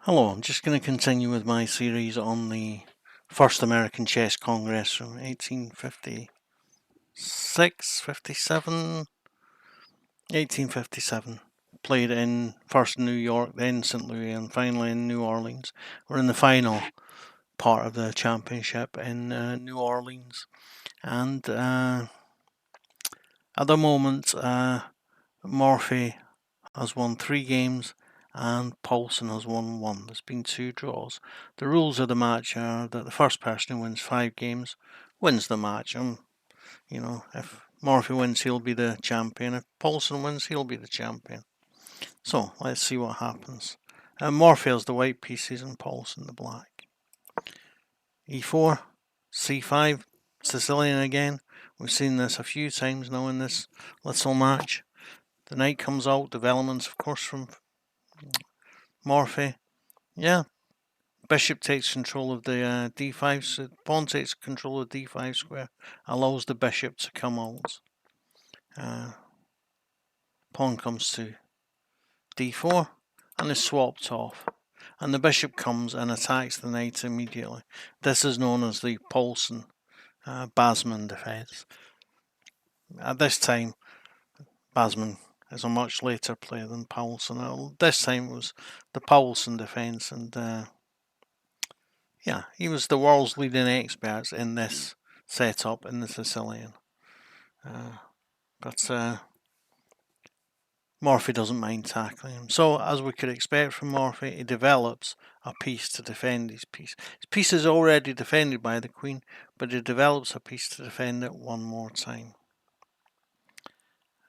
Hello, I'm just going to continue with my series on the first American Chess Congress from 1856, 57, 1857. Played in first New York, then St. Louis, and finally in New Orleans. We're in the final part of the championship in New Orleans. And at the moment, Morphy has won 3 games and Paulsen has won 1. There's been 2 draws. The rules of the match are that the first person who wins 5 games wins the match. If Morphy wins, he'll be the champion. If Paulsen wins, he'll be the champion. So let's see what happens. Morphy has the white pieces and Paulsen the black. E4, C5, Sicilian again. We've seen this a few times now in this little match. The knight comes out, developments, of course, from Morphy. Yeah, bishop takes control of the d5, so pawn takes control of d5 square, allows the bishop to come out. Pawn comes to d4 and is swapped off. And the bishop comes and attacks the knight immediately. This is known as the Paulsen Basman defense. At this time, Basman is a much later player than Paulsen. This time it was the Paulsen defense, and yeah, he was the world's leading experts in this setup in the Sicilian. But Morphy doesn't mind tackling him. So, as we could expect from Morphy, he develops a piece to defend his piece. His piece is already defended by the queen, but he develops a piece to defend it one more time.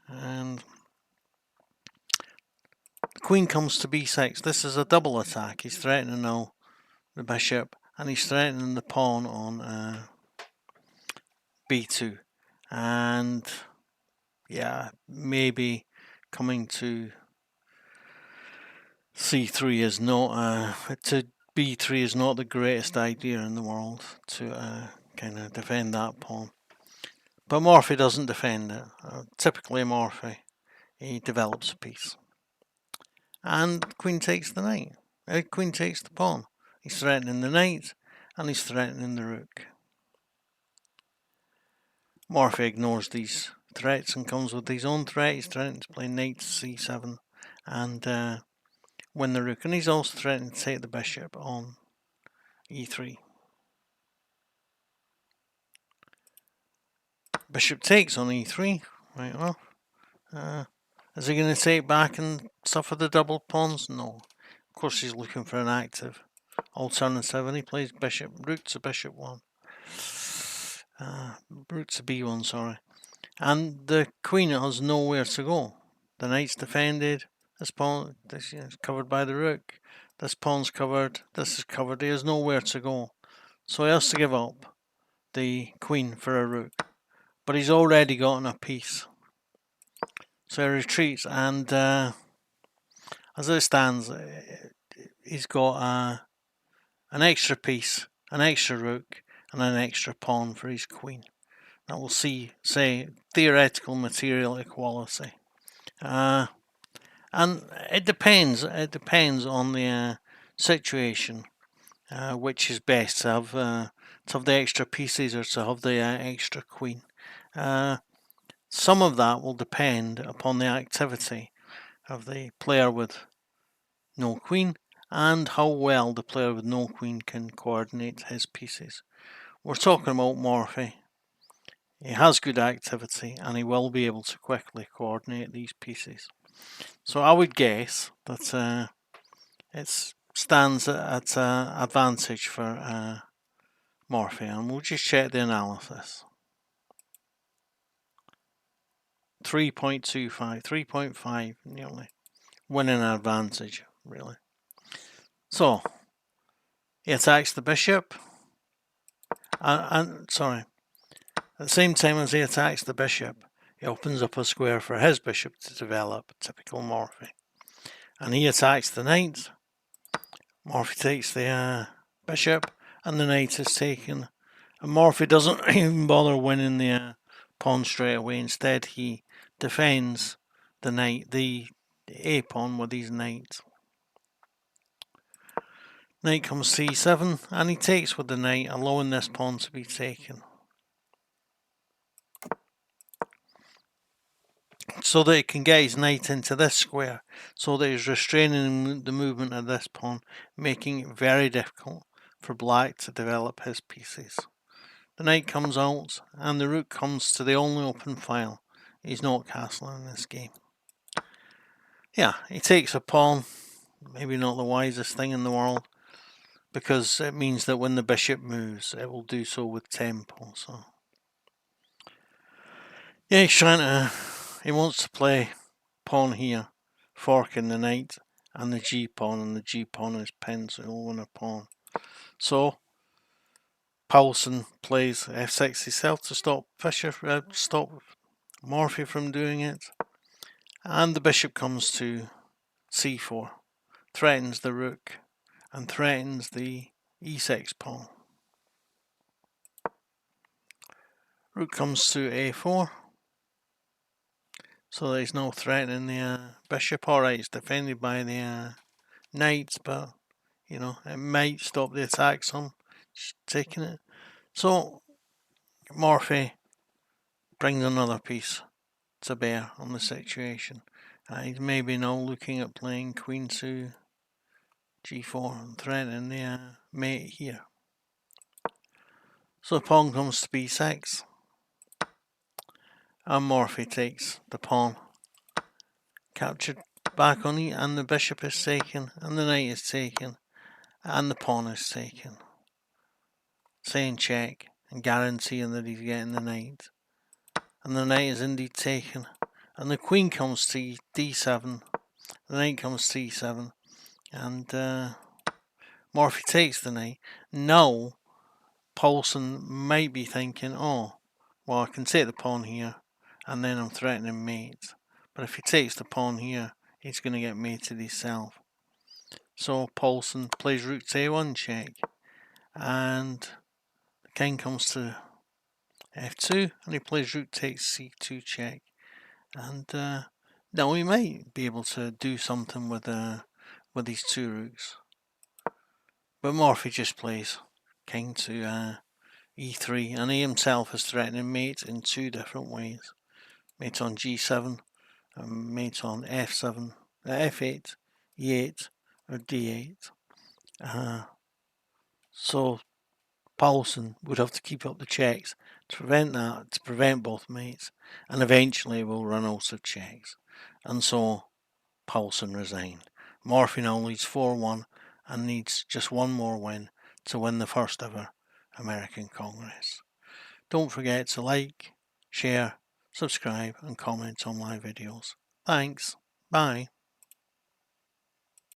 And the queen comes to b6. This is a double attack. He's threatening now the bishop, and he's threatening the pawn on b2. And yeah, maybe coming to c3 is not to b3 is not the greatest idea in the world to kind of defend that pawn. But Morphy doesn't defend it. Typically Morphy, he develops a piece. And queen takes the knight. Queen takes the pawn. He's threatening the knight and he's threatening the rook. Morphy ignores these threats and comes with his own threat. He's threatening to play knight to c7 and win the rook, and he's also threatening to take the bishop on e3. Bishop takes on e3. Right enough. Is he going to take back and suffer the double pawns? No. Of course, he's looking for an active alternative, and he plays bishop, rook to bishop 1. Rook to b1, sorry. And the queen has nowhere to go. The knight's defended. This pawn is covered by the rook. This pawn's covered. This is covered. He has nowhere to go. So he has to give up the queen for a rook. But he's already gotten a piece. So he retreats, and as it stands, he's got an extra piece, an extra rook, and an extra pawn for his queen. That will say theoretical material equality. And it depends. It depends on the situation, which is best to have the extra pieces or to have the extra queen. Some of that will depend upon the activity of the player with no queen and how well the player with no queen can coordinate his pieces. We're talking about Morphy. He has good activity and he will be able to quickly coordinate these pieces. So I would guess that it stands at advantage for Morphy, and we'll just check the analysis. 3.25, 3.5 nearly. Winning an advantage, really. So, he attacks the bishop. Sorry. At the same time as he attacks the bishop, he opens up a square for his bishop to develop, typical Morphy. And he attacks the knight. Morphy takes the bishop, and the knight is taken. And Morphy doesn't even bother winning the pawn straight away. Instead, he defends the knight, the a pawn with his knight. Knight comes to e7, and he takes with the knight, allowing this pawn to be taken, so that he can get his knight into this square, so that he's restraining the movement of this pawn, making it very difficult for black to develop his pieces. The knight comes out, and the rook comes to the only open file. He's not castling in this game. Yeah, he takes a pawn, maybe not the wisest thing in the world, because it means that when the bishop moves, it will do so with tempo. So yeah, he wants to play pawn here, forking the knight and the g pawn, and the g pawn is pinned, so he'll win a pawn. So Paulsen plays f6 himself to stop stop Morphy from doing it, and the bishop comes to c4, threatens the rook and threatens the e6 pawn. Rook comes to a4, so that he's now threatening the bishop. Alright, it's defended by the knights, but you know, it might stop the attack some. Just taking it. So Morphy brings another piece to bear on the situation. He's maybe now looking at playing queen to g4 and threatening the mate here. So the pawn comes to b6, and Morphy takes the pawn, captured back on it, and the bishop is taken, and the knight is taken, and the pawn is taken, saying check and guaranteeing that he's getting the knight. And the knight is indeed taken, and the queen comes to d7, the knight comes to e7, and Morphy takes the knight. Now Paulsen might be thinking, oh, well, I can take the pawn here, and then I'm threatening mate. But if he takes the pawn here, he's going to get mated himself. So Paulsen plays rook to a1 check, and the king comes to f2, and he plays rook takes c2 check. And now he might be able to do something with these two rooks. But Morphy just plays king to e3, and he himself is threatening mate in two different ways. Mate on g7, and mate on f7, f8, e8, or d8. So Paulsen would have to keep up the checks to prevent that, to prevent both mates, and eventually will run out of checks. And so Paulsen resigned. Morphy now leads 4-1 and needs just one more win to win the first ever American Congress. Don't forget to like, share, subscribe and comment on my videos. Thanks. Bye.